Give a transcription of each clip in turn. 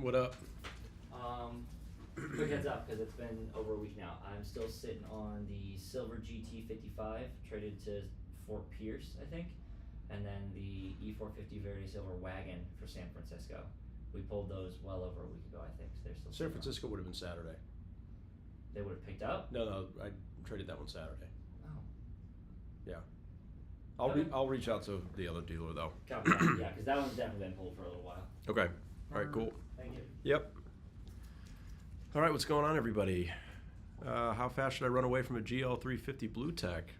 What up? Quick heads up, because it's been over a week now. I'm still sitting on the silver GT55, traded to Fort Pierce, I think, and then the E450 Verde Silver Wagon for San Francisco. We pulled those well over a week ago, I think. So they're still San Francisco would have been Saturday. They would have picked up? No, I traded that one Saturday. Oh. Yeah. Okay. I'll reach out to the other dealer though. Copy that. Yeah, because that one's definitely been pulled for a little while. Okay. All right. Cool. Thank you. Yep. All right. What's going on, everybody? How fast should I run away from a GL350 Blue Tech?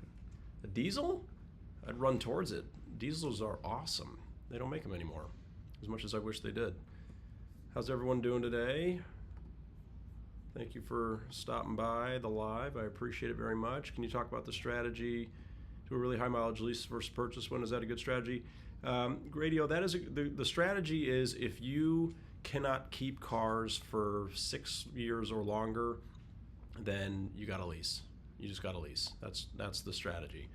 A diesel? I'd run towards it. Diesels are awesome. They don't make them anymore, as much as I wish they did. How's everyone doing today? Thank you for stopping by the live. I appreciate it very much. Can you talk about the strategy to a really high mileage lease versus purchase one? Is that a good strategy? Radio, that is the strategy is if you cannot keep cars for 6 years or longer, then you got to lease. You just got to lease. That's the strategy.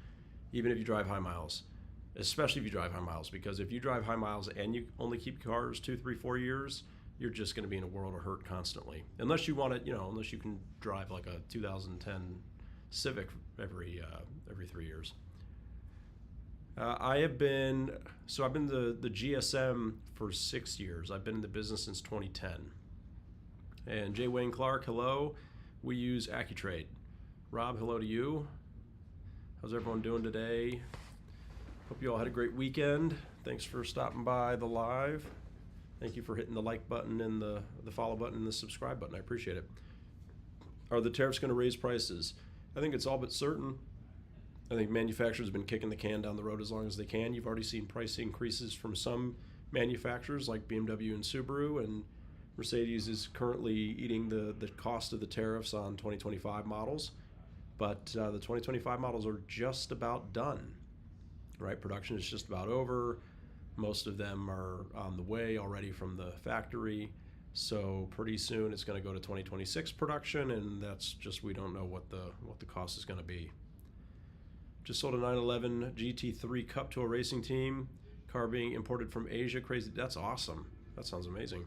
Even if you drive high miles, especially if you drive high miles, because if you drive high miles and you only keep cars 2, 3, 4 years, you're just going to be in a world of hurt constantly. Unless you want to, unless you can drive like a 2010 Civic every 3 years. I've been the GSM for 6 years. I've been in the business since 2010. And J. Wayne Clark, hello. We use AccuTrade. Rob, hello to you. How's everyone doing today? Hope you all had a great weekend. Thanks for stopping by the live. Thank you for hitting the like button and the follow button and the subscribe button. I appreciate it. Are the tariffs going to raise prices? I think it's all but certain. I think manufacturers have been kicking the can down the road as long as they can. You've already seen price increases from some manufacturers like BMW and Subaru, and Mercedes is currently eating the cost of the tariffs on 2025 models. But the 2025 models are just about done, right? Production is just about over. Most of them are on the way already from the factory. So pretty soon it's going to go to 2026 production, and that's just, we don't know what the cost is going to be. Just sold a 911 GT3 Cup to a racing team. Car being imported from Asia. Crazy. That's awesome. That sounds amazing.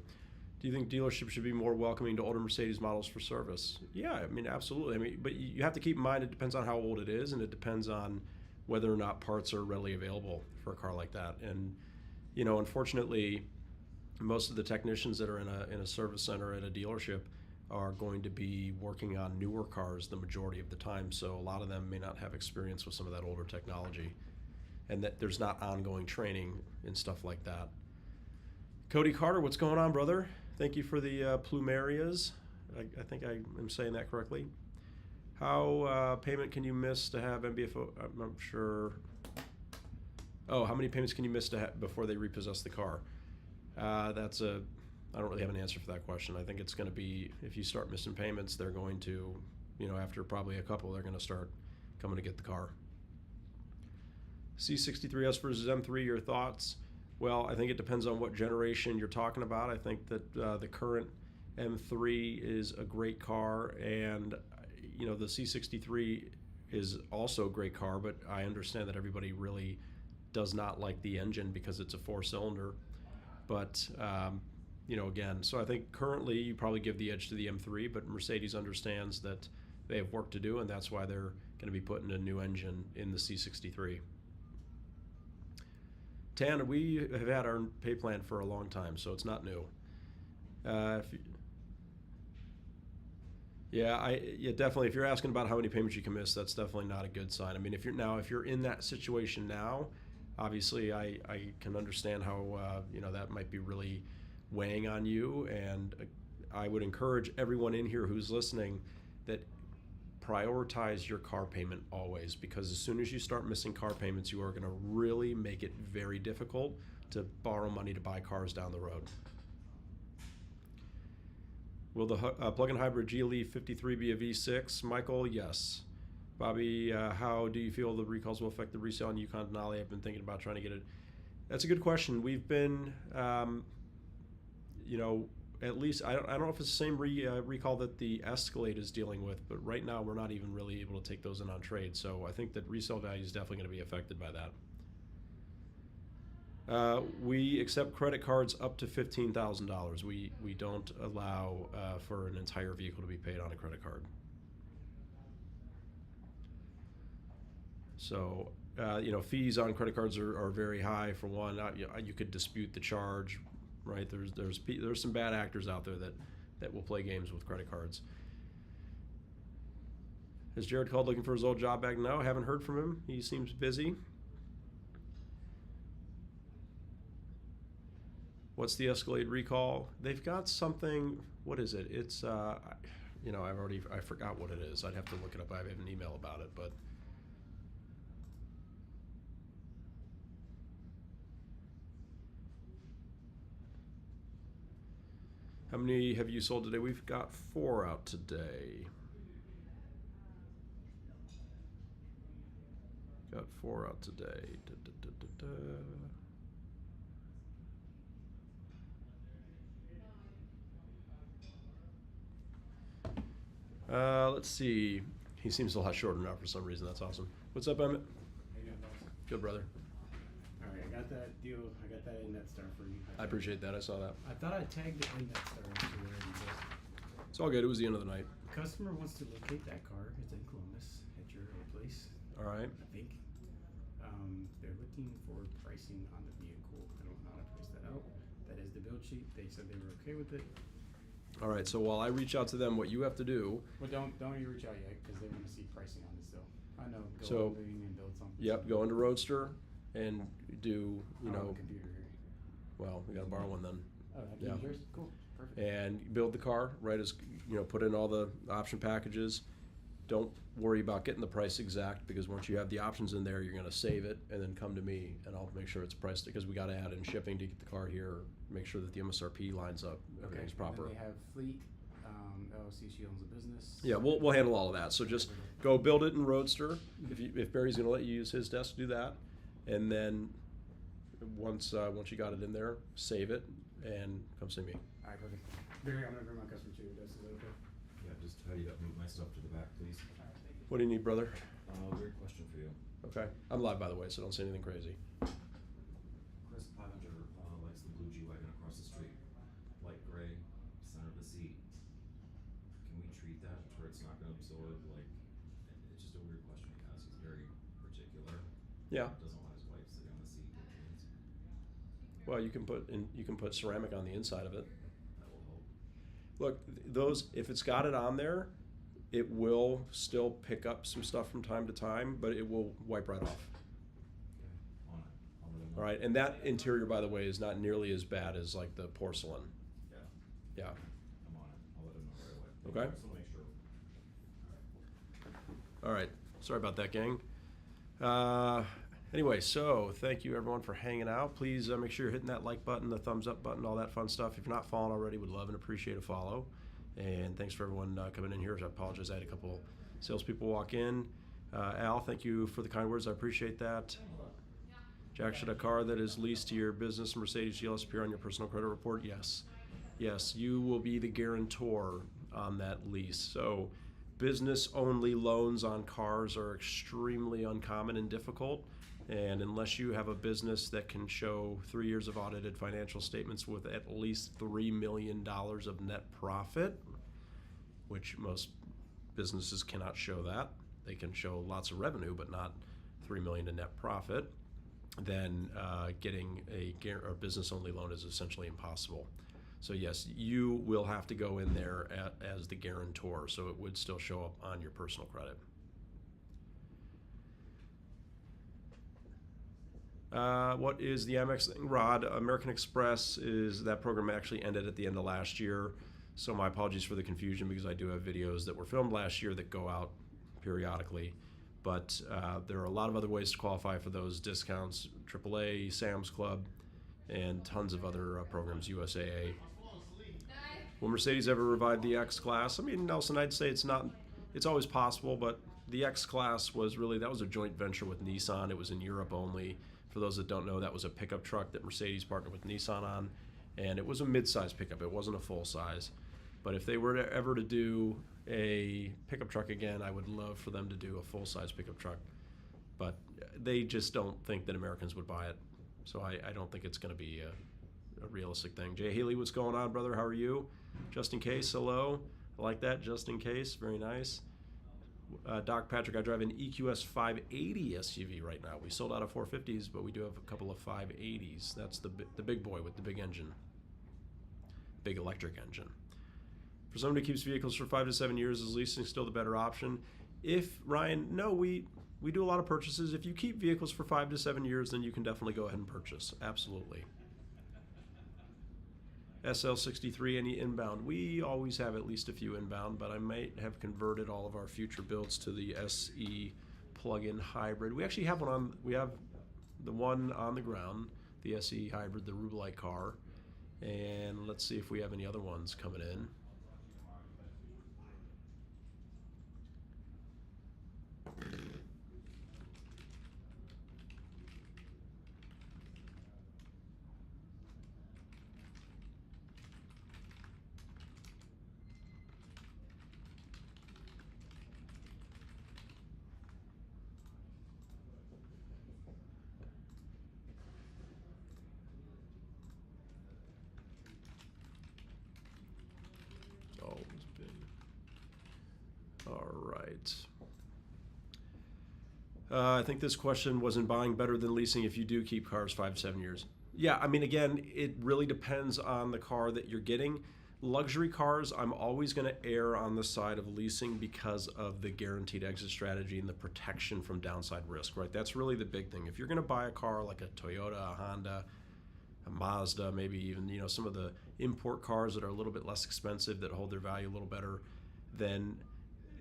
Do you think dealerships should be more welcoming to older Mercedes models for service? Yeah, I mean, absolutely. I mean, but you have to keep in mind it depends on how old it is, and it depends on whether or not parts are readily available for a car like that. And unfortunately, most of the technicians that are in a service center at a dealership are going to be working on newer cars the majority of the time. So a lot of them may not have experience with some of that older technology, and that there's not ongoing training and stuff like that. Cody Carter, what's going on, brother? Thank you for the plumerias. I think I am saying that correctly. How payment can you miss to have MBFO? I'm not sure. Oh, how many payments can you miss to have before they repossess the car? I don't really have an answer for that question. I think it's going to be, if you start missing payments, they're going to, after probably a couple, they're going to start coming to get the car. C63S versus M3, your thoughts? Well, I think it depends on what generation you're talking about. I think that the current M3 is a great car, and the C63 is also a great car, but I understand that everybody really does not like the engine because it's a 4-cylinder. But again, so I think currently you probably give the edge to the M3, but Mercedes understands that they have work to do, and that's why they're going to be putting a new engine in the C63. Tan, we have had our pay plan for a long time, so it's not new. Definitely. If you're asking about how many payments you can miss, that's definitely not a good sign. I mean, if you're in that situation now, obviously I can understand how that might be really weighing on you, and I would encourage everyone in here who's listening that prioritize your car payment always, because as soon as you start missing car payments, you are going to really make it very difficult to borrow money to buy cars down the road. Will the plug-in hybrid GLE 53 be a V6? Michael, yes. Bobby, how do you feel the recalls will affect the resale on Yukon Denali? I've been thinking about trying to get it. That's a good question. We've been, at least, I don't know if it's the same recall that the Escalade is dealing with, but right now we're not even really able to take those in on trade. So I think that resale value is definitely going to be affected by that. We accept credit cards up to $15,000. We don't allow for an entire vehicle to be paid on a credit card. So, fees on credit cards are very high. For one, you could dispute the charge, right? There's some bad actors out there that will play games with credit cards. Has Jared called looking for his old job back? No, haven't heard from him. He seems busy. What's the Escalade recall? They've got something. What is it? It's I forgot what it is. I'd have to look it up. I have an email about it, but. How many have you sold today? We've got 4 out today. Got 4 out today. Let's see. He seems a lot shorter now for some reason. That's awesome. What's up, Emmett? How you doing, boss? Good, brother. All right, I got that deal. I got that in that star for you. I appreciate that. I saw that. I thought I tagged it in that star to where it was. It's all good. It was the end of the night. Customer wants to locate that car. It's in Columbus at your place. All right. I think. They're looking for pricing on the vehicle. I don't know how to price that out. That is the build sheet. They said they were okay with it. All right. So while I reach out to them, what you have to do. Well, don't you reach out yet because they want to see pricing on this though. I know. Go So, on Living and build something. Yep. Go into Roadster and do I don't have a computer here. Well, we got to borrow one then. Oh, I can Yeah. use yours? Cool. Perfect. And build the car, right? As put in all the option packages. Don't worry about getting the price exact because once you have the options in there, you're going to save it and then come to me and I'll make sure it's priced because we got to add in shipping to get the car here. Make sure that the MSRP lines up, everything's proper. And then they have fleet. LLC, she owns a business. Yeah, we'll handle all of that. So just go build it in Roadster. If Barry's going to let you use his desk to do that, and then once you got it in there, save it and come see me. All right, perfect. Barry, I'm gonna bring my customer to your desk. Is that okay? Yeah, just tidy up, move my stuff to the back, please. All right, thank you. What do you need, brother? Weird question for you. Okay, I'm live by the way, so don't say anything crazy. Chris Pottinger likes the blue G-Wagon across the street. Light gray, center of the seat. Can we treat that to where it's not gonna absorb, it's just a weird question he has. He's very particular. Yeah. Doesn't want his wife sitting on the seat with jeans. Well, you can put ceramic on the inside of it. That will help. Look, if it's got it on there, it will still pick up some stuff from time to time, but it will wipe right off. Okay, on it. I'll let him know. All right, and that interior, by the way, is not nearly as bad as like the porcelain. Yeah, Yeah. I'm on it. I'll let him know right away. Okay. Just wanna make sure. All right. Sorry about that, gang. Anyway, so thank you everyone for hanging out. Please make sure you're hitting that like button, the thumbs up button, all that fun stuff. If you're not following already, would love and appreciate a follow. And thanks for everyone coming in here. I apologize, I had a couple salespeople walk in. Al, thank you for the kind words. I appreciate that. Jack, should a car that is leased to your business Mercedes GLS appear on your personal credit report? Yes. Yes, you will be the guarantor on that lease. So business-only loans on cars are extremely uncommon and difficult. And unless you have a business that can show 3 years of audited financial statements with at least $3 million of net profit, which most businesses cannot show that, they can show lots of revenue, but not $3 million in net profit, then getting a business-only loan is essentially impossible. So yes, you will have to go in there as the guarantor, so it would still show up on your personal credit. What is the Amex thing, Rod? American Express that program actually ended at the end of last year. So my apologies for the confusion because I do have videos that were filmed last year that go out periodically. But there are a lot of other ways to qualify for those discounts. AAA, Sam's Club, and tons of other programs, USAA. Will Mercedes ever revive the X-Class? I mean, Nelson, I'd say it's always possible, but the X-Class that was a joint venture with Nissan. It was in Europe only. For those that don't know, that was a pickup truck that Mercedes partnered with Nissan on, and it was a mid-size pickup. It wasn't a full-size. But if they were ever to do a pickup truck again, I would love for them to do a full-size pickup truck. But they just don't think that Americans would buy it. So I don't think it's going to be a realistic thing. Jay Haley, what's going on, brother? How are you? Just in case, hello. I like that, just in case. Very nice. Doc Patrick, I drive an EQS 580 SUV right now. We sold out of 450s, but we do have a couple of 580s. That's the big boy with the big engine, big electric engine. For someone who keeps vehicles for 5 to 7 years, is leasing still the better option? Ryan, no, we do a lot of purchases. If you keep vehicles for 5 to 7 years, then you can definitely go ahead and purchase. Absolutely. SL63, any inbound? We always have at least a few inbound, but I might have converted all of our future builds to the SE plug-in hybrid. We actually have we have the one on the ground, the SE hybrid, the Rubelite car. And let's see if we have any other ones coming in. All right. I think this question wasn't buying better than leasing if you do keep cars 5 to 7 years. Yeah, I mean, again, it really depends on the car that you're getting. Luxury cars, I'm always going to err on the side of leasing because of the guaranteed exit strategy and the protection from downside risk, right? That's really the big thing. If you're going to buy a car like a Toyota, a Honda, a Mazda, maybe even, some of the import cars that are a little bit less expensive, that hold their value a little better, then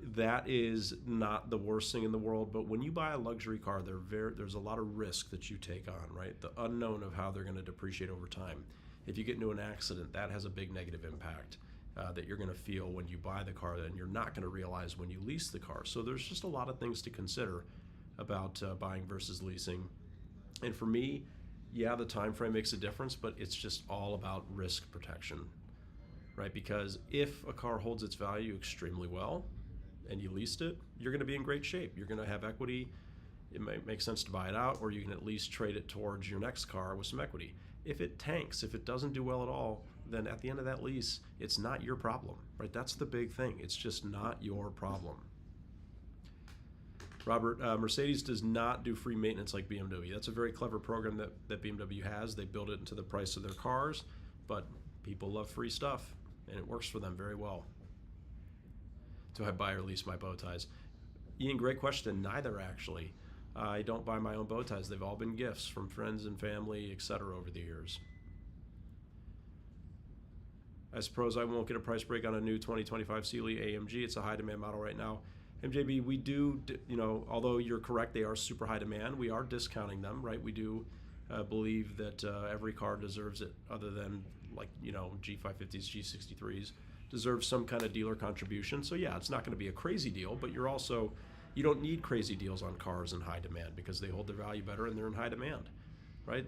that is not the worst thing in the world. But when you buy a luxury car, there's a lot of risk that you take on, right? The unknown of how they're going to depreciate over time. If you get into an accident, that has a big negative impact that you're going to feel when you buy the car, and you're not going to realize when you lease the car. So there's just a lot of things to consider about buying versus leasing. And for me, yeah, the time frame makes a difference, but it's just all about risk protection, right? Because if a car holds its value extremely well and you leased it, you're going to be in great shape. You're going to have equity. It might make sense to buy it out, or you can at least trade it towards your next car with some equity. If it tanks, if it doesn't do well at all, then at the end of that lease, it's not your problem, right? That's the big thing. It's just not your problem. Robert, Mercedes does not do free maintenance like BMW. That's a very clever program that BMW has. They build it into the price of their cars, but people love free stuff, and it works for them very well. Do I buy or lease my bow ties? Ian, great question. Neither, actually. I don't buy my own bow ties. They've all been gifts from friends and family, etc. over the years. I suppose I won't get a price break on a new 2025 Sealy AMG. It's a high demand model right now. MJB, we do, although you're correct, they are super high demand, we are discounting them, right? We do believe that every car deserves it, other than G550s, G63s, deserves some kind of dealer contribution. So yeah, it's not going to be a crazy deal, but you don't need crazy deals on cars in high demand because they hold their value better and they're in high demand, right?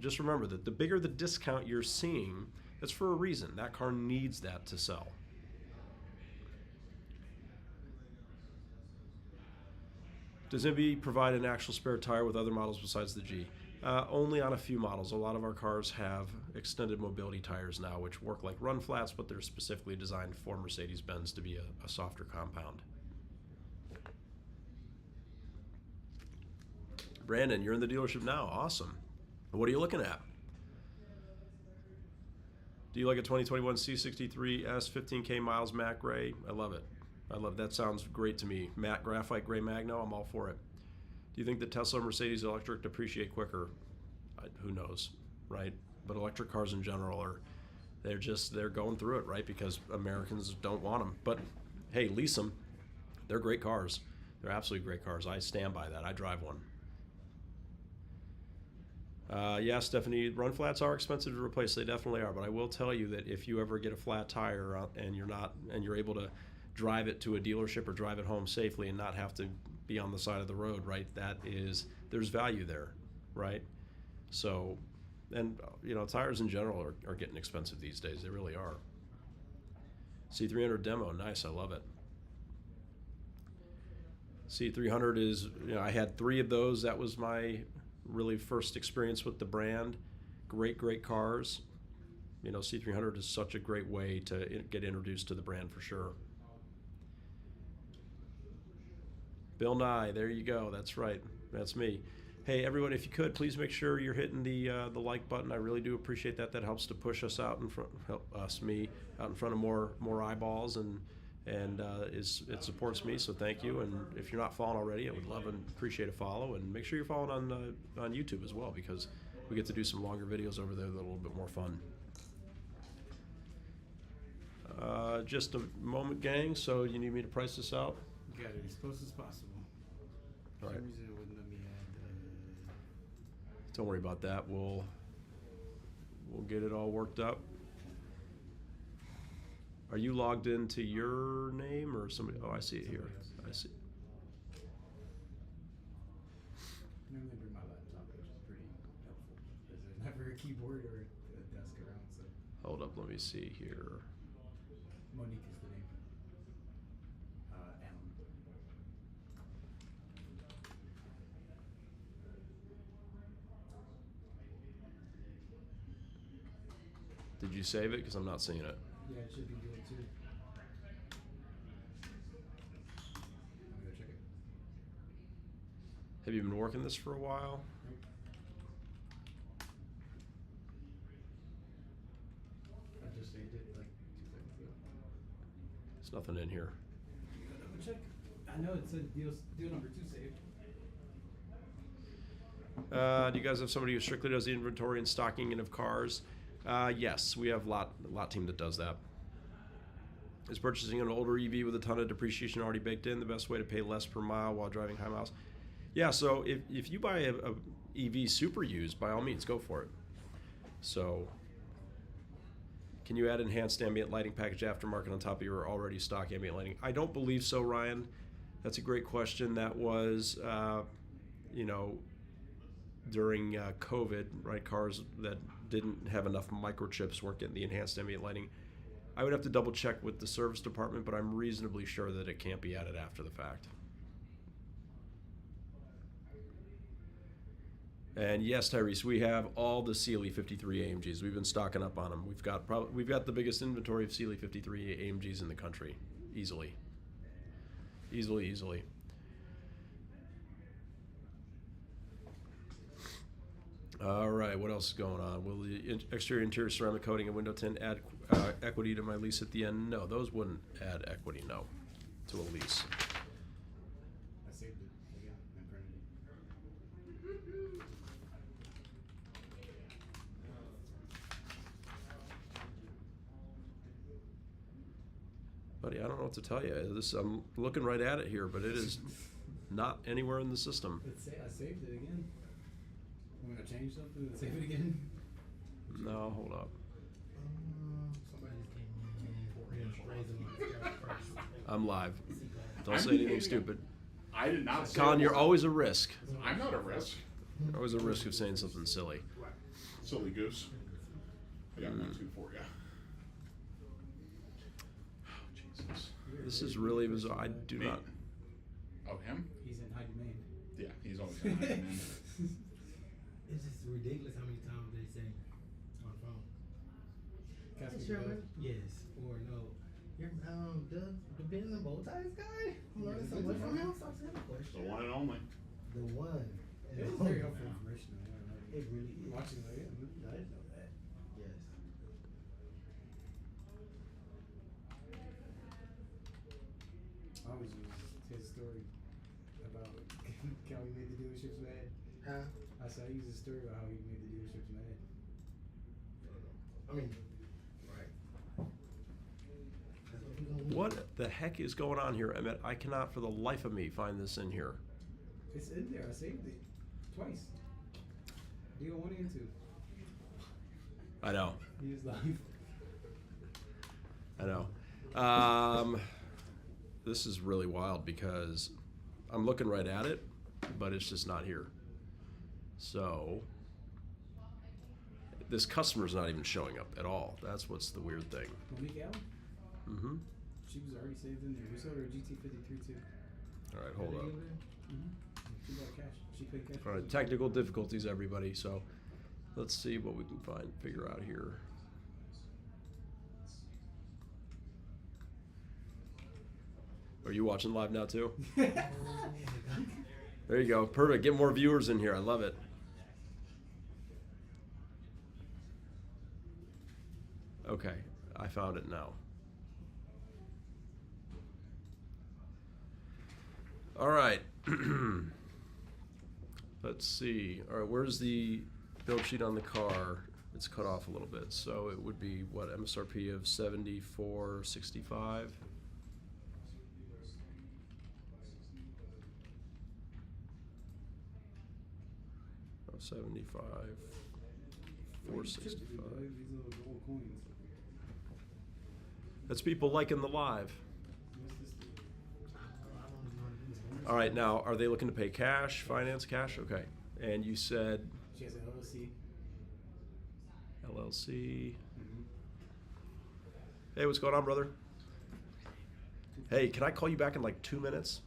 Just remember that the bigger the discount you're seeing, that's for a reason. That car needs that to sell. Does MB provide an actual spare tire with other models besides the G? Only on a few models. A lot of our cars have extended mobility tires now, which work like run flats, but they're specifically designed for Mercedes-Benz to be a softer compound. Brandon, you're in the dealership now. Awesome. What are you looking at? Do you like a 2021 C63S 15K miles matte gray? I love it. That sounds great to me. Matte graphite gray Magno, I'm all for it. Do you think the Tesla or Mercedes electric depreciate quicker? Who knows, right? But electric cars in general they're going through it, right? Because Americans don't want them. But hey, lease them. They're great cars. They're absolutely great cars. I stand by that. I drive one. Yeah, Stephanie, run flats are expensive to replace. They definitely are. But I will tell you that if you ever get a flat tire and you're able to drive it to a dealership or drive it home safely and not have to be on the side of the road, right? There's value there, right? So, and tires in general are getting expensive these days. They really are. C300 demo, nice, I love it. C300 is, I had 3 of those. That was my really first experience with the brand, great cars. You know, C300 is such a great way to get introduced to the brand for sure. Bill Nye, there you go. That's right. That's me. Hey, everyone, if you could, please make sure you're hitting the like button. I really do appreciate that. That helps to push us out in front, me out in front of more eyeballs, and it supports me. So thank you. And if you're not following already, I would love and appreciate a follow. And make sure you're following on YouTube as well, because we get to do some longer videos over there that are a little bit more fun. Just a moment, gang. So you need me to price this out? Got it as close as possible. For All right. some reason it wouldn't let me add. Don't worry about that. We'll get it all worked up. Are you logged into your name or somebody? Oh, I see it here. I see. I normally bring my laptop, which is pretty helpful because there's never a keyboard or a desk around. So Hold up. Let me see here. Monique is the name. Alan. Did you save it? Because I'm not seeing it. Yeah, it should be good too. I'm gonna check it. Have you been working this for a while? Nope. I just saved it like 2 seconds ago. There's nothing in here. Double check. I know it said deal number 2 saved. Do you guys have somebody who strictly does the inventory and stocking in of cars? Yes, we have a lot team that does that. Is purchasing an older EV with a ton of depreciation already baked in the best way to pay less per mile while driving high miles? Yeah, so if you buy a EV super used, by all means, go for it. So, can you add enhanced ambient lighting package aftermarket on top of your already stock ambient lighting? I don't believe so, Ryan. That's a great question. That was, during COVID, right? Cars that didn't have enough microchips weren't getting the enhanced ambient lighting. I would have to double check with the service department, but I'm reasonably sure that it can't be added after the fact. And yes, Tyrese, we have all the Sealy 53 AMGs. We've been stocking up on them. We've got the biggest inventory of Sealy 53 AMGs in the country, easily. All right, what else is going on? Will the exterior interior ceramic coating and window tint add equity to my lease at the end? No, those wouldn't add equity, no, to a lease. I saved it again and printed it. Buddy, I don't know what to tell you. I'm looking right at it here, but it is not anywhere in the system. I saved it again. I'm gonna change something and save it again. No, hold up. Somebody just came in raising my first. I'm live. Don't I'm say anything behaving. stupid. I did not say Colin, a you're word. always a risk. I'm not a risk. You're always a risk of saying something silly. Silly goose. I got 1, 2, 4, yeah. Oh, Jesus. This is really bizarre. I do Me. not. Oh, him? He's in high demand. Yeah, he's always been high demand. It's just ridiculous how many times they say on the phone. Casper Hey, Sherman. Gov. Yes, or no. You're the BenzsandBowties guy? I'm learning so much from him. Stop saying the The question. one and only. The one. It was very helpful information. I don't know. It really is. Watching like, yeah, I didn't know that. Yes. I always use his story about how he made the dealerships mad. Huh? I said I use his story about how he made the dealerships mad. I mean, right. That's what we're gonna do. What the heck is going on here, Emmett? I cannot for the life of me find this in here. It's in there. I saved it twice. Deal 1 and 2. I know. He is live. I know. This is really wild because I'm looking right at it, but it's just not here. So this customer's not even showing up at all. That's what's the weird thing. Monique Allen? Mm-hmm. She was already saved in there. We sold her a GT53 too. All right, hold up. Mm-hmm. She got cash. She paid cash. All right, technical difficulties, everybody. So let's see what we can figure out here. Are you watching live now too? There you go. Perfect. Get more viewers in here. I love it. Okay, I found it now. All right. Let's see. All right, where's the build sheet on the car? It's cut off a little bit, so it would be what, MSRP of 74.65. Oh, 75. 465. These little gold coins. That's people liking the live. What's this do? All right, now are they looking to pay cash, finance cash? Okay. And you said She has an LLC. LLC. Mm-hmm. Hey, what's going on, brother? Hey, can I call you back in like 2 minutes?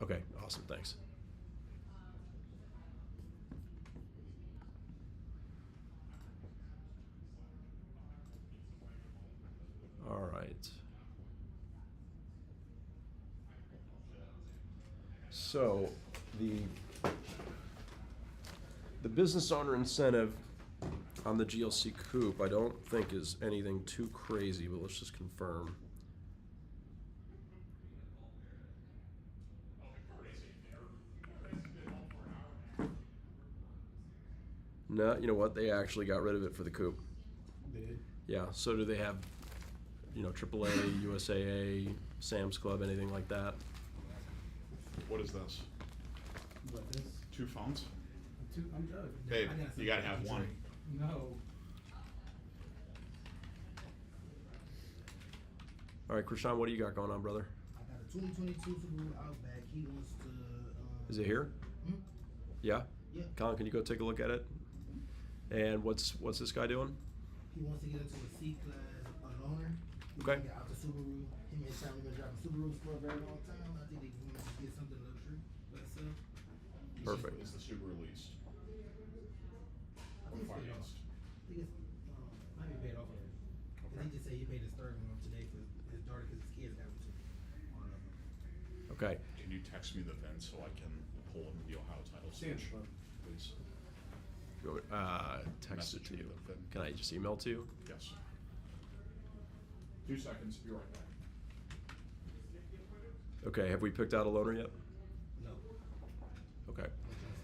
Okay, awesome, thanks. All right. So the business owner incentive on the GLC coupe, I don't think is anything too crazy, but let's just confirm. No, you know what? They actually got rid of it for the coupe. They did. Yeah. So do they have, AAA, USAA, Sam's Club, anything like that? What is this? What this? 2 phones? I'm Doug. Babe, I got you gotta something have one. No. All right, Krishan, what do you got going on, brother? I got a 2022 Subaru Outback. He wants to. Is it here? Hmm? Yeah. Yeah. Colin, can you go take a look at it? And what's this guy doing? He wants to get into a C-Class loaner. He Okay. wanna get out the Subaru. Him and his family been driving Subarus for a very long time. I think they want to get something luxury. Let's Perfect. Is the Subaru leased I or think it's paid off. financed? I think it's might be paid off already. 'Cause he just said he paid his third one off today for his daughter because his kids got one too. On Okay. Can you text me the VIN so I can pull in the Ohio title Stand search, up. please? Text it to Message me you. the VIN. Can I just email it to you? Yes. 2 seconds, be right back. Okay. Have we picked out a loaner yet? No. Okay.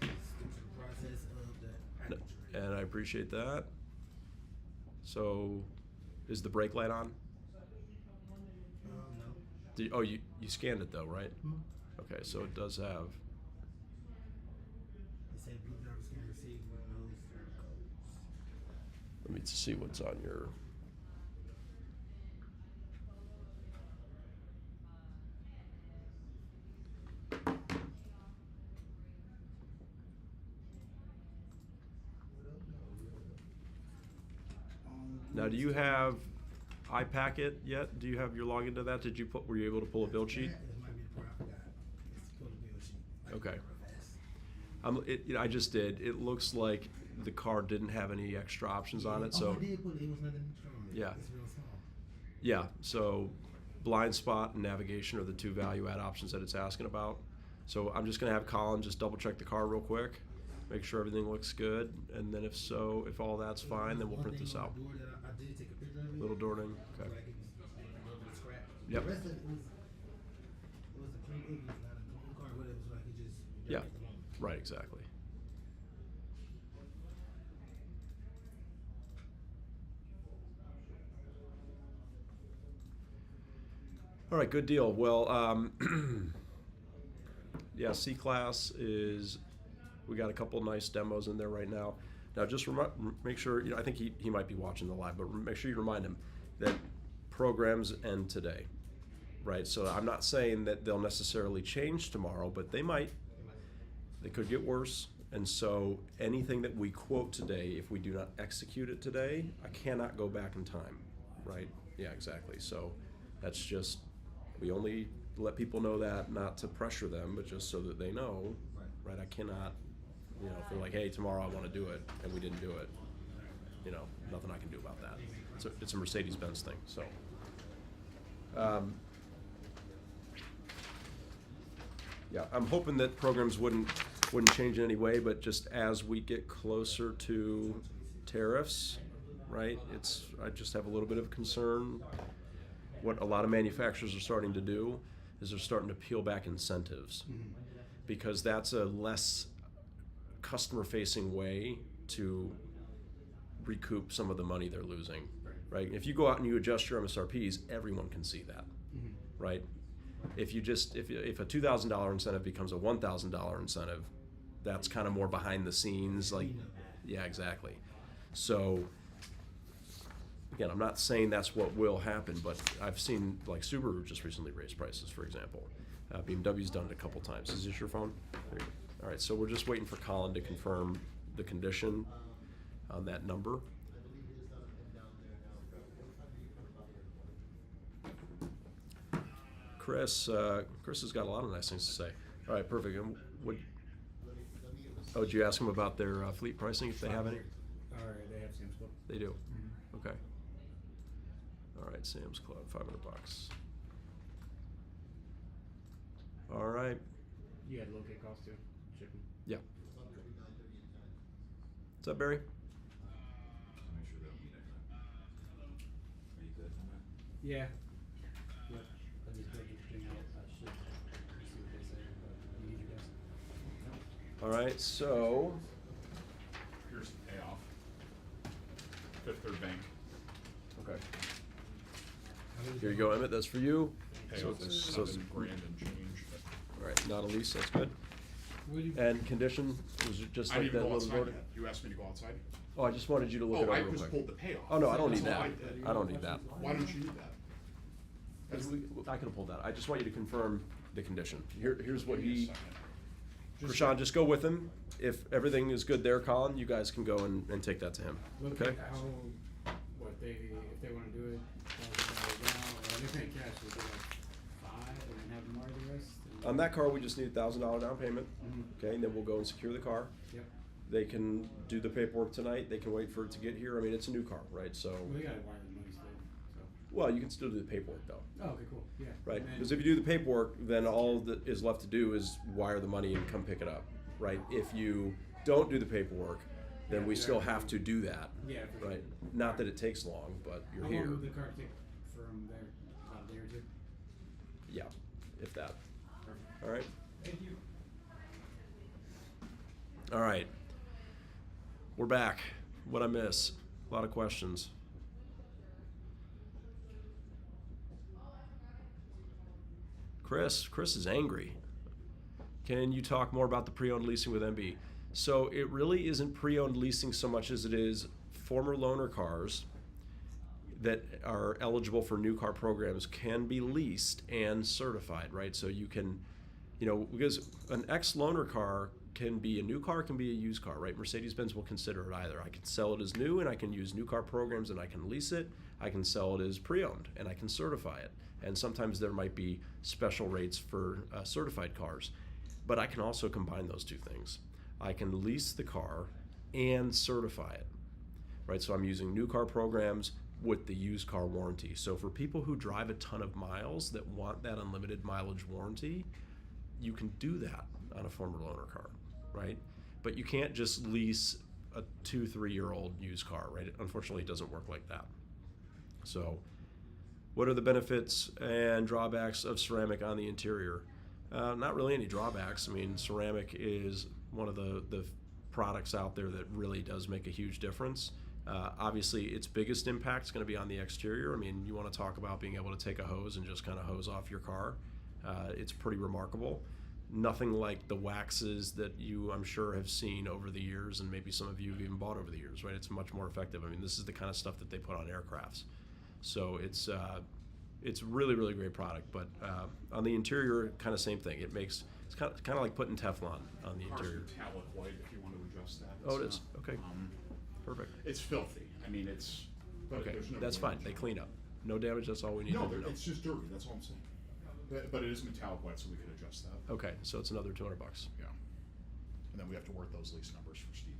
Stick to the process of the No, arbitrary. and I appreciate that. So, is the brake light on? No. You scanned it though, right? Hmm? Okay, so it does have. They say blue drivers can receive one of those codes. Let me see what's on your. Now, do you have iPacket yet? Do you have your login to that? Were you able to pull a build sheet? That might be the part I forgot. It's pull the bill sheet. I can Okay. do it real fast. I just did. It looks like the car didn't have any extra options on it, so I did put it. It was nothing extra on it. Yeah. It's real small. yeah. So blind spot and navigation are the 2 value add options that it's asking about. So I'm just gonna have Colin just double check the car real quick, make sure everything looks good, and then if all that's fine, then we'll print this out. One thing on the door that I did take a picture of it. Little door ding, okay. Like it was a little bit of scratch. Yep. The rest of it was a clean. It was not a clean car, but it was like it just. Yeah. at the moment. Right, exactly. All right, good deal. Well, yeah, C-Class is, we got a couple nice demos in there right now. Now, just make sure, I think he might be watching the live, but make sure you remind him that programs end today, right? So I'm not saying that they'll necessarily change tomorrow, but they might. They could get worse. And so anything that we quote today, if we do not execute it today, I cannot go back in time, right? Yeah, exactly. So that's just We only let people know that, not to pressure them, but just so that they know, right? I cannot, you know, if they're like, hey, tomorrow I want to do it, and we didn't do it, you know, nothing I can do about that. It's a Mercedes-Benz thing, so. Yeah, I'm hoping that programs wouldn't change in any way, but just as we get closer to tariffs, right? I just have a little bit of concern. What a lot of manufacturers are starting to do is they're starting to peel back incentives, because that's a less customer-facing way to recoup some of the money they're losing, right? If you go out and you adjust your MSRPs, everyone can see that, right? If you just if a $2,000 incentive becomes a $1,000 incentive, that's kind of more behind the scenes, like, yeah, exactly. So again, I'm not saying that's what will happen, but I've seen, like, Subaru just recently raised prices, for example. BMW's done it a couple times. Is this your phone? There you go. All right, so we're just waiting for Colin to confirm the condition on that number. Chris has got a lot of nice things to say. All right, perfect. And did you ask him about their fleet pricing, if they have any? All right, they have Sam's Club. They do. Okay. All right, Sam's Club, $500. All right. You had locate cost too, shipping. Yeah. What's up, Barry? Just make sure they don't need anything. Are you good on that? Yeah. Yep. I just put everything out. I should see what they say, but you need your best. All right, so Here's the payoff. Fifth Third Bank. okay. Here you go, Emmett. That's for you. Payoff is so it's- 7 grand and change. all right, not a lease. That's good. What do you- And condition was it just I like didn't that even go little outside order? yet. You asked me to go outside? Oh, I just wanted you to look it Oh, I over real just quick. pulled the payoff. Oh no, I don't need That's all that. I did. I don't need that. Why don't you need that? That's I could have pulled that. I just want you to confirm the condition. Here's what Give me a he. second. Prashant, just go with him. If everything is good there, Colin, you guys can go and take that to him. Look Okay? at how, if they wanna do it, down, or if they pay cash, we'll do like 5 and then have them wire the rest. and- On that car, we just need $1,000 down payment. Mhm. Okay, and then we'll go and secure the car. Yep. They can do the paperwork tonight. They can wait for it to get here. I mean, it's a new car, right? So, Well, they gotta wire the money still, so. well, you can still do the paperwork though, Oh, okay, cool, yeah. right? And then- Because if you do the paperwork, then all that is left to do is wire the money and come pick it up, right? If you don't do the paperwork, then we still have to do that, Yeah, for sure. right? Not that it takes long, but you're How here. long would the car take from there? About a day or two? Yeah, if that. Perfect. All right. Thank you. All right. We're back. What'd I miss? A lot of questions. Chris is angry. Can you talk more about the pre-owned leasing with MB? So it really isn't pre-owned leasing so much as it is former loaner cars that are eligible for new car programs can be leased and certified, right? So you can, because an ex-loaner car can be a new car, can be a used car, right? Mercedes-Benz will consider it either. I can sell it as new and I can use new car programs and I can lease it. I can sell it as pre-owned and I can certify it. And sometimes there might be special rates for certified cars. But I can also combine those two things. I can lease the car and certify it, right? So I'm using new car programs with the used car warranty. So for people who drive a ton of miles that want that unlimited mileage warranty, you can do that on a former loaner car, right? But you can't just lease a 2-3-year-old used car, right? Unfortunately, it doesn't work like that. So what are the benefits and drawbacks of ceramic on the interior? Not really any drawbacks. I mean, ceramic is one of the products out there that really does make a huge difference. Obviously, its biggest impact is going to be on the exterior. I mean, you want to talk about being able to take a hose and just kind of hose off your car. It's pretty remarkable. Nothing like the waxes that you, I'm sure, have seen over the years, and maybe some of you have even bought over the years, right? It's much more effective. I mean, this is the kind of stuff that they put on aircrafts. So it's really, really great product. But on the interior, kind of same thing. It's kind of like putting Teflon on the Car's interior. metallic white if you want to adjust that. Oh, it It's is? not, Okay. Perfect. It's filthy. I mean, but Okay, there's no that's fine. damage. They clean up. No damage, that's all we need No, to know. it's just dirty. That's all I'm saying. But it is metallic white, so we could adjust that. Okay, so it's another $200. Yeah. And then we have to work those lease numbers for Steven.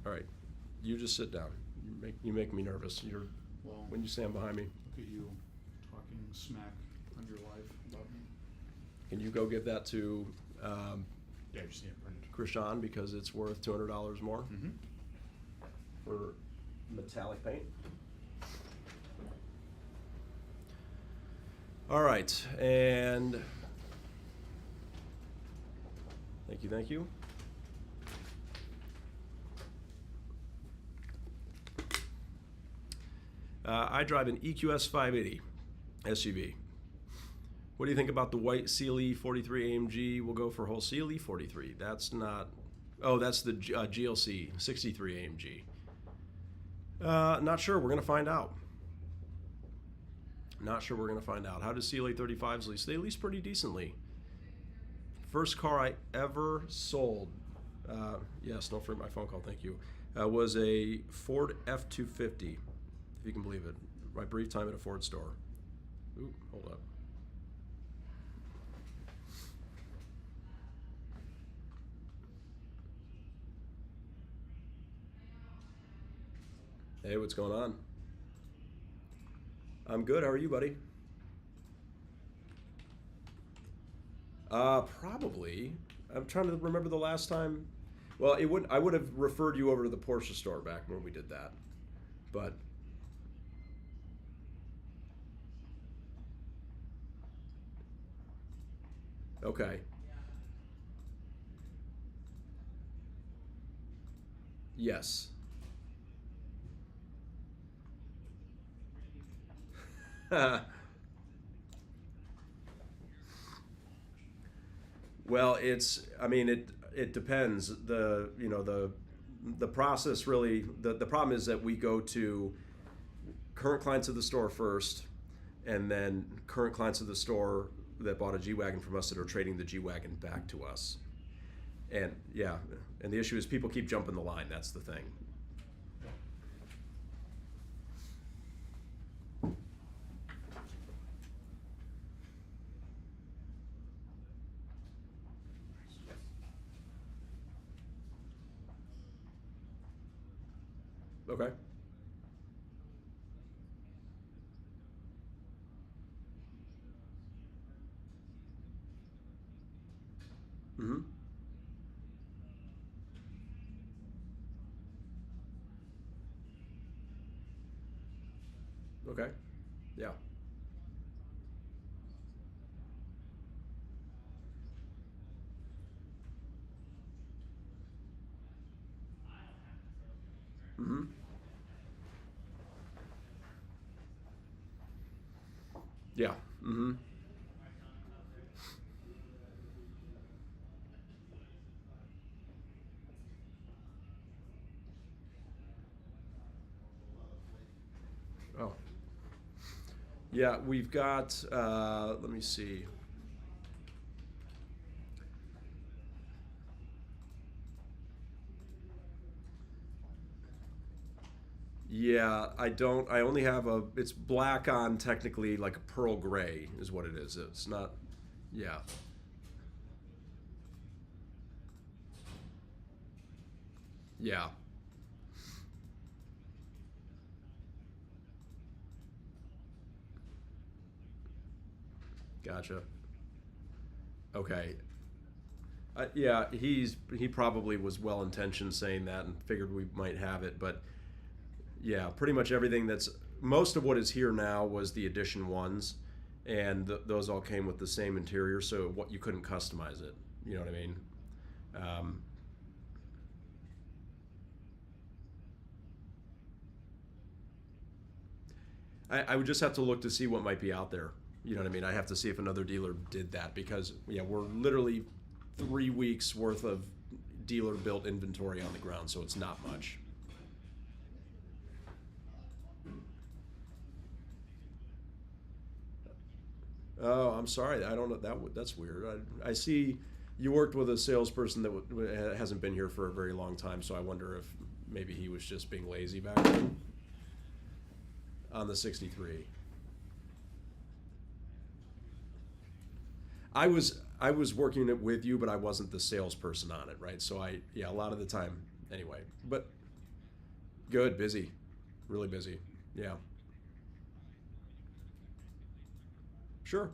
All right, you just sit down. You make me nervous. Well, When you stand behind me. look at you talking smack on your life about me. Can you go give that to Yeah, you see it printed. Krishan because it's worth $200 more Mm-hmm. for metallic paint? All right, and thank you. I drive an EQS 580 SUV. What do you think about the white CLE 43 AMG? We'll go for whole CLE 43. That's not. Oh, that's the GLC 63 AMG. Not sure. We're gonna find out. How do CLA 35s lease? They lease pretty decently. First car I ever sold. Yes, don't forget my phone call. Thank you. Was a Ford F-250. If you can believe it. My brief time at a Ford store. Ooh, hold up. Hey, what's going on? I'm good. How are you, buddy? Probably. I'm trying to remember the last time. Well, I would have referred you over to the Porsche store back when we did that. But okay. Yes. Well, it depends. The process really, the problem is that we go to current clients of the store first, and then current clients of the store that bought a G-Wagon from us that are trading the G-Wagon back to us. And yeah, and the issue is people keep jumping the line. That's the thing. Okay. Mm-hmm. Okay. Yeah. Mm-hmm. Yeah. Mm-hmm. Oh. Yeah, we've got, let me see. Yeah, I only have it's black on technically like a pearl gray is what it is. It's not, yeah. Yeah. Gotcha. Okay. Yeah, he probably was well intentioned saying that and figured we might have it, but yeah, pretty much everything most of what is here now was the edition ones, and those all came with the same interior, so what you couldn't customize it. You know what I mean? I would just have to look to see what might be out there. You know what I mean? I have to see if another dealer did that because yeah, we're literally 3 weeks worth of dealer built inventory on the ground, so it's not much. Oh, I'm sorry. I don't know. That's weird. I see you worked with a salesperson that hasn't been here for a very long time, so I wonder if maybe he was just being lazy back then on the 63. I was working it with you, but I wasn't the salesperson on it, right? So a lot of the time anyway. But good, busy, really busy. Yeah. Sure.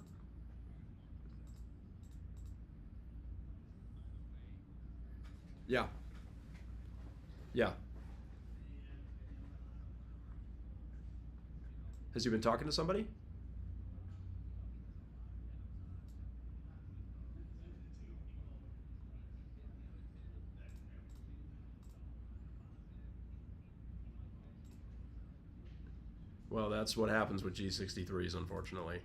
Yeah. Yeah. Has he been talking to somebody? Well, that's what happens with G63s, unfortunately.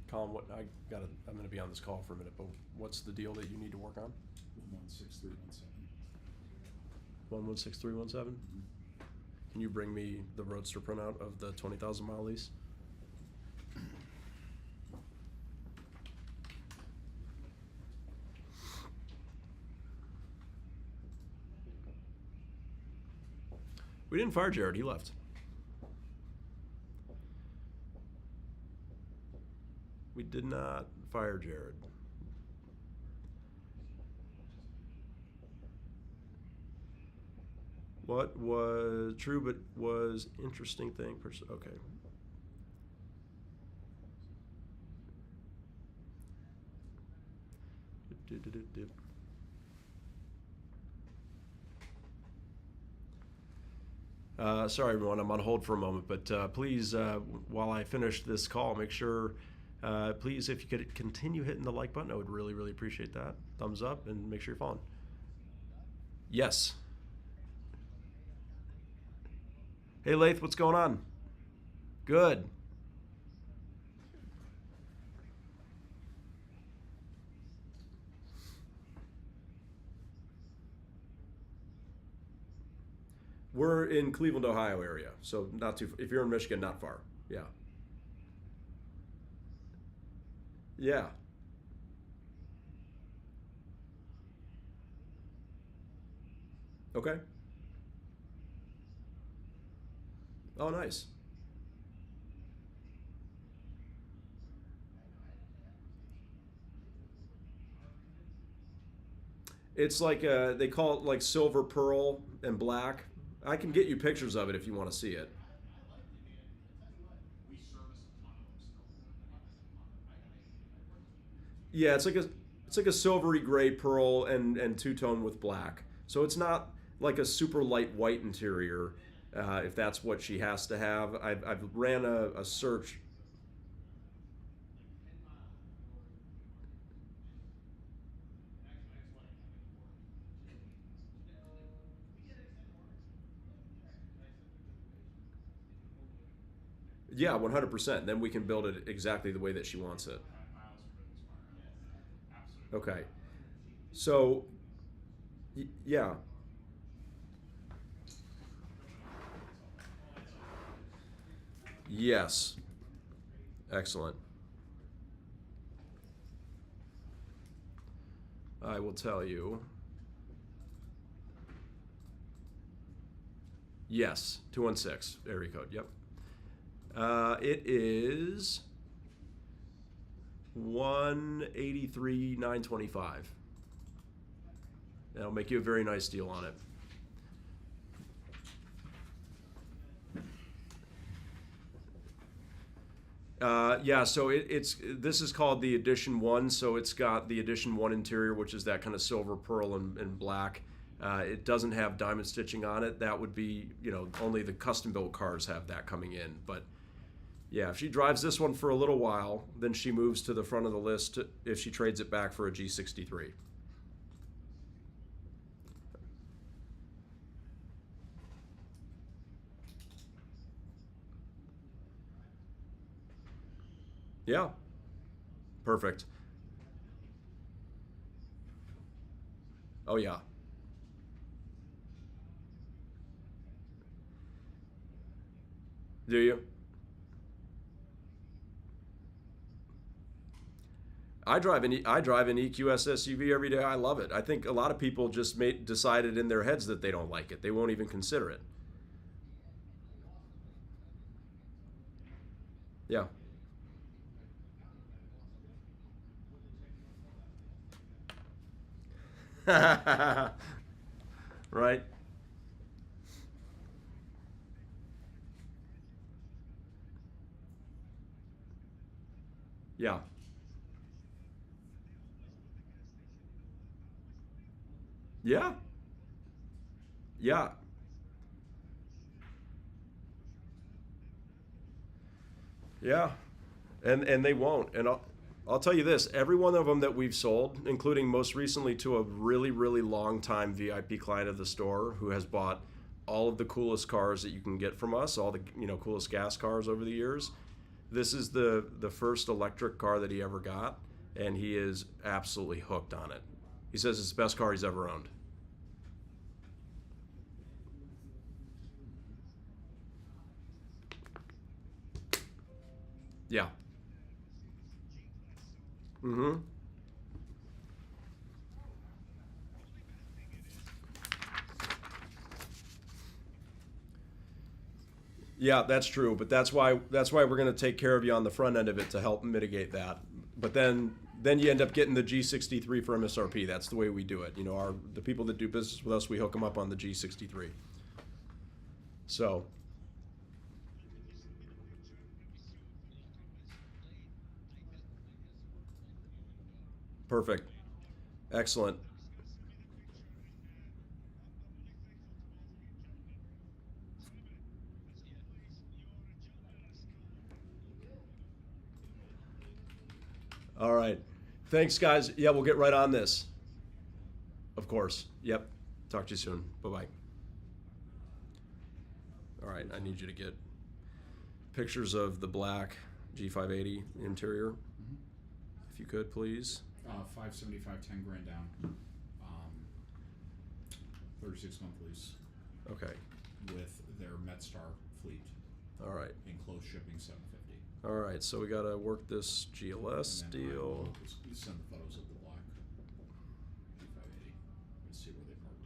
Colin, I'm gonna be on this call for a minute, but what's the deal that you need to work on? 16317. 116317? Can you bring me the roadster printout of the 20,000 mile lease? We didn't fire Jared, he left. We did not fire Jared. What was true but was interesting thing? Okay. Sorry, everyone, I'm on hold for a moment, but please, while I finish this call, make sure, please, if you could continue hitting the like button, I would really, really appreciate that. Thumbs up, and make sure you're following. Yes. Hey, Lath, what's going on? Good. We're in Cleveland, Ohio area, so not too. If you're in Michigan, not far. Yeah. Yeah. Okay. Oh, nice. It's like they call it like silver pearl and black. I can get you pictures of it if you want to see it. Yeah, it's like a silvery gray pearl and two tone with black. So it's not like a super light white interior. If that's what she has to have, I've ran a search. Yeah, 100%. Then we can build it exactly the way that she wants it. Okay. So, yeah. Yes. Excellent. I will tell you. Yes, 216 area code. Yep. It is 183,925. That'll make you a very nice deal on it. Yeah, so this is called the Edition 1, so it's got the Edition 1 interior, which is that kind of silver, pearl, and black. It doesn't have diamond stitching on it. That would be, only the custom-built cars have that coming in. But, yeah, if she drives this one for a little while, then she moves to the front of the list if she trades it back for a G63. Yeah. Perfect. Oh, yeah. Do you? I drive an EQS SUV every day. I love it. I think a lot of people just decided in their heads that they don't like it. They won't even consider it. Yeah. Right? Yeah. Yeah. Yeah. Yeah. And they won't. And I'll tell you this, every one of them that we've sold, including most recently to a really, really long time VIP client of the store who has bought all of the coolest cars that you can get from us, all the coolest gas cars over the years. This is the first electric car that he ever got, and he is absolutely hooked on it. He says it's the best car he's ever owned. Yeah. Mm-hmm. Yeah, that's true, but that's why we're going to take care of you on the front end of it to help mitigate that. But then you end up getting the G63 for MSRP. That's the way we do it. The people that do business with us, we hook them up on the G63. So, perfect. Excellent. All right. Thanks, guys. Yeah, we'll get right on this. Of course. Yep. Talk to you soon. Bye-bye. All right, I need you to get pictures of the black G580 interior, if you could, please. 575, 10 grand down. 36-month lease Okay. with their MedStar fleet. All right. Enclosed shipping 750. All right, so we got to work this GLS And then I deal. will send the photos of the black G580 and see where they parked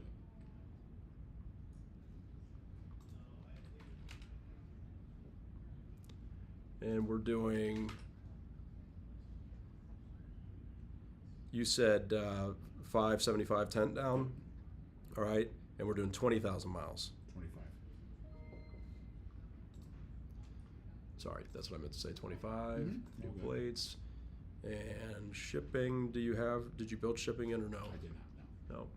it. And we're doing, you said 575, 10 down. All right, and we're doing 20,000 miles. 25. Sorry, that's what I meant to say. 25, Mhm. new All good. plates, and shipping. Did you build shipping in or no? I did not know.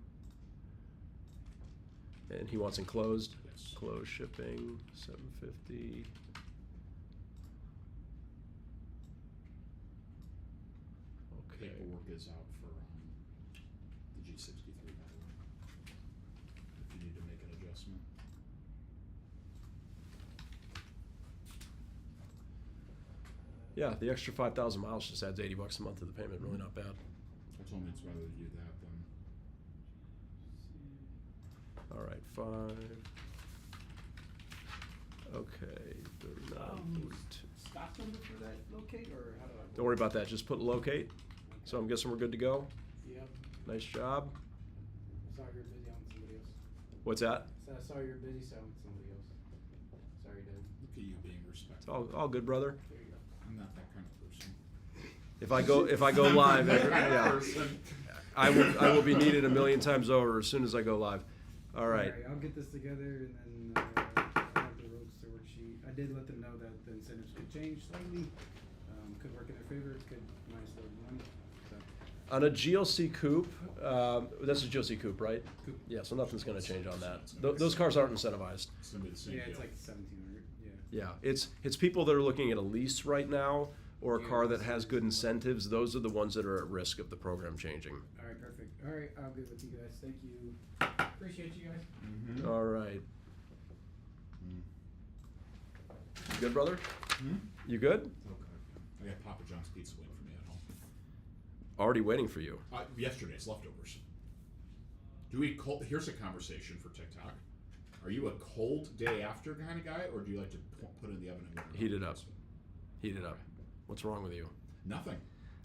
No. And he wants enclosed. Yes. Closed shipping, 750. Okay. Paperwork is out for the G63, by the way. If you need to make an adjustment. Yeah, the extra 5,000 miles just adds $80 a month to the payment. Really not bad. I told him it's rather to do that than. All right, 5. Okay, 39. Stock number for that locate, or how do I? Don't worry about that. Just put locate. So I'm guessing we're good to go. Yep. Nice job. Saw you're busy on somebody else. What's that? So I saw you're busy selling somebody else. Sorry, Dad. Look at you being It's respectful. all good, brother. There you go. I'm not that kind of person. If I go live, yeah, I will be needed a million times over as soon as I go live. All right. I'll get this together and then I'll have the roadster worksheet. I did let them know that the incentives could change slightly. Could work in their favor. Could minus a little money. So. On a GLC coupe, that's a GLC coupe, right? Coupe. Yeah, so nothing's going to change on that. Those cars aren't incentivized. It's gonna be the same Yeah, deal. it's like 1,700. Yeah. Yeah, it's people that are looking at a lease right now or a Yeah, car that lease has is good one. incentives. Those are the ones that are at risk of the program changing. All right, perfect. All right, I'll get with you guys. Thank you. Appreciate you guys. Mm-hmm. All right. You good, brother? Hmm? You good? Okay. I got Papa John's pizza waiting for me at home. Already waiting for you. Yesterday's leftovers. Do we cold? Here's a conversation for TikTok. Are you a cold day after kind of guy, or do you like to put it in the oven and Heat it up. Heat it up. What's wrong with you? Nothing.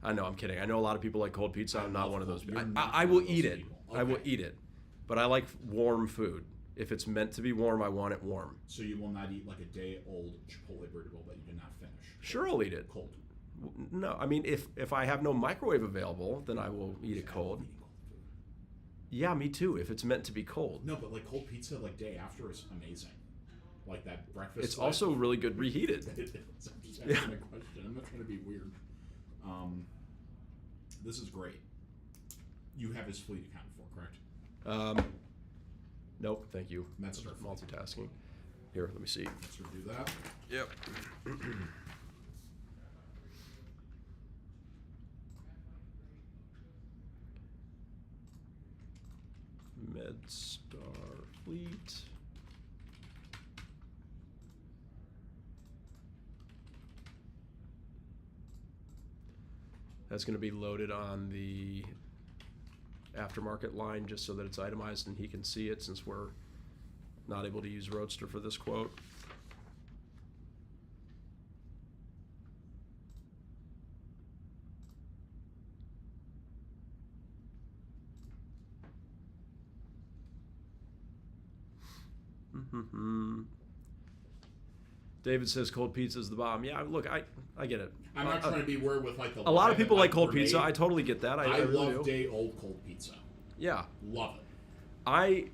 I know, I'm kidding. I know a lot of people like cold pizza. I'm not love one of those. cold. You're I, not I one will of those eat it. people. I will Okay. eat it. But I like warm food. If it's meant to be warm, I want it warm. So you will not eat like a day-old Chipotle burrito bowl that you did not finish. Sure, I'll eat it. Cold. No, I mean, if I have no microwave available, then I will eat it cold. Eating cold food. Yeah, me too, if it's meant to be cold. No, but like cold pizza, like day after, is amazing. Like that breakfast. It's also really good reheated. I'm just asking Yeah. a question. I'm not trying to be weird. This is great. You have his fleet accounted for, correct? Nope, thank you. That's our fleet. Multitasking. Here, let me see. Let's do that. Yep. MedStar Fleet. That's going to be loaded on the aftermarket line just so that it's itemized and he can see it, since we're not able to use Roadster for this quote. David says cold pizza is the bomb. Yeah, look, I get it. I'm not trying to be weird with like the. A lot of people like cold grenade. pizza. I totally get that. I really love do. day old cold pizza. Yeah, Love it. I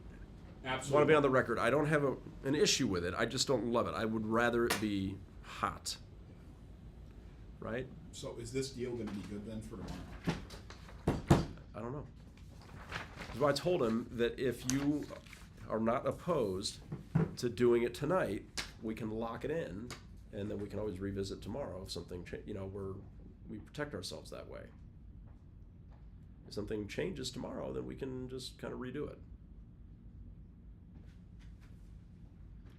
Absolutely. want to be on the record. I don't have an issue with it. I just don't love it. I would rather it be hot. Right? So is this deal going to be good then for tomorrow? I don't know. That's why I told him that if you are not opposed to doing it tonight, we can lock it in, and then we can always revisit tomorrow if something, we protect ourselves that way. If something changes tomorrow, then we can just kind of redo it.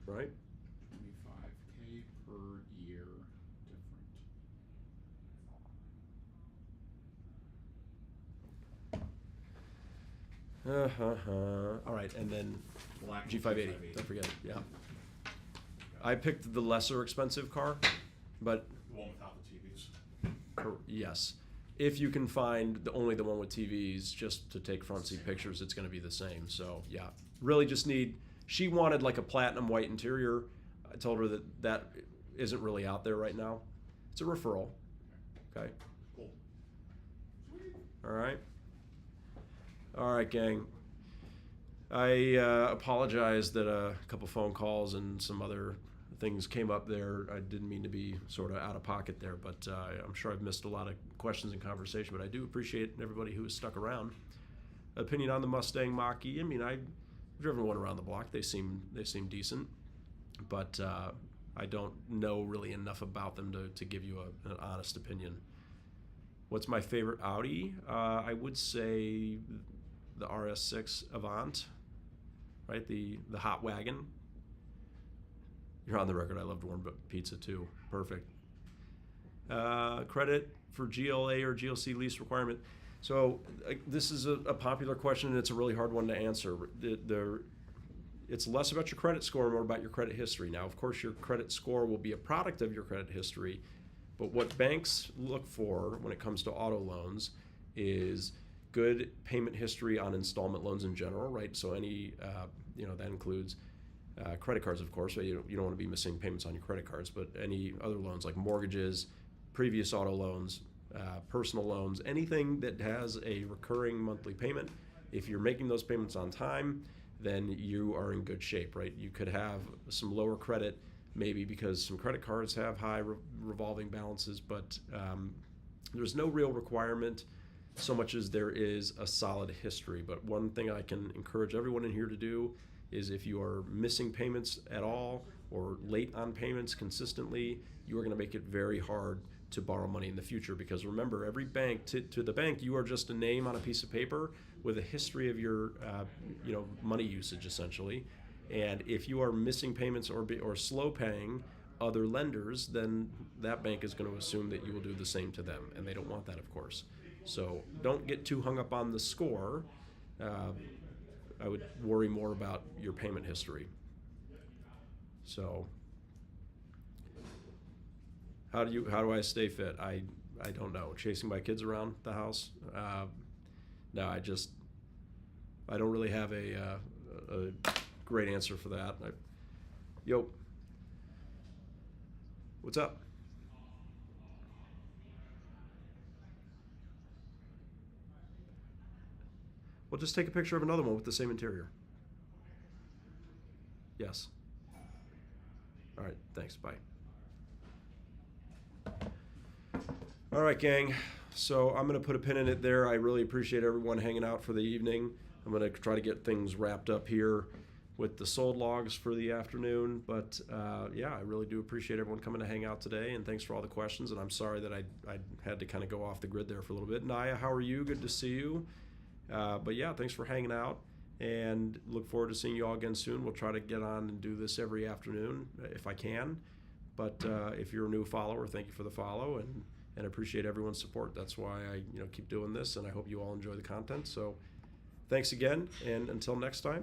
Right? 25K per year different. All right, and then Black G580. Don't forget it. Yeah. I picked the lesser expensive car, but The one without the TVs. yes, if you can find only the one with TVs just to take front seat pictures, it's going to be the same. So yeah, really just need. She wanted like a platinum white interior. I told her that isn't really out there right now. It's a referral. Okay. Cool. All right. All right, gang. I apologize that a couple phone calls and some other things came up there. I didn't mean to be sort of out of pocket there, but I'm sure I've missed a lot of questions and conversation, but I do appreciate everybody who has stuck around. Opinion on the Mustang Mach-E. I mean, I've driven one around the block. They seem decent, but I don't know really enough about them to give you an honest opinion. What's my favorite Audi? I would say the RS6 Avant, right? The hot wagon. You're on the record. I loved warm pizza too. Perfect. Credit for GLA or GLC lease requirement. So this is a popular question, and it's a really hard one to answer. It's less about your credit score and more about your credit history. Now, of course, your credit score will be a product of your credit history, but what banks look for when it comes to auto loans is good payment history on installment loans in general, right? So any, that includes credit cards, of course. So you don't want to be missing payments on your credit cards, but any other loans like mortgages, previous auto loans, personal loans, anything that has a recurring monthly payment. If you're making those payments on time, then you are in good shape, right? You could have some lower credit, maybe because some credit cards have high revolving balances, but there's no real requirement so much as there is a solid history. But one thing I can encourage everyone in here to do is if you are missing payments at all or late on payments consistently, you are going to make it very hard to borrow money in the future, because remember, every bank, to the bank, you are just a name on a piece of paper with a history of your money usage essentially. And if you are missing payments or slow paying other lenders, then that bank is going to assume that you will do the same to them, and they don't want that, of course. So don't get too hung up on the score. I would worry more about your payment history. So how do I stay fit? I don't know. Chasing my kids around the house? No, I don't really have a great answer for that. Yo, what's up? Well, just take a picture of another one with the same interior. Yes. All right, thanks, bye. All right, gang. So I'm going to put a pin in it there. I really appreciate everyone hanging out for the evening. I'm going to try to get things wrapped up here with the sold logs for the afternoon. But yeah, I really do appreciate everyone coming to hang out today. And thanks for all the questions. And I'm sorry that I had to kind of go off the grid there for a little bit. Naya, how are you? Good to see you. But yeah, thanks for hanging out. And look forward to seeing you all again soon. We'll try to get on and do this every afternoon if I can. But if you're a new follower, thank you for the follow. And appreciate everyone's support. That's why I keep doing this, and I hope you all enjoy the content. So thanks again, and until next time.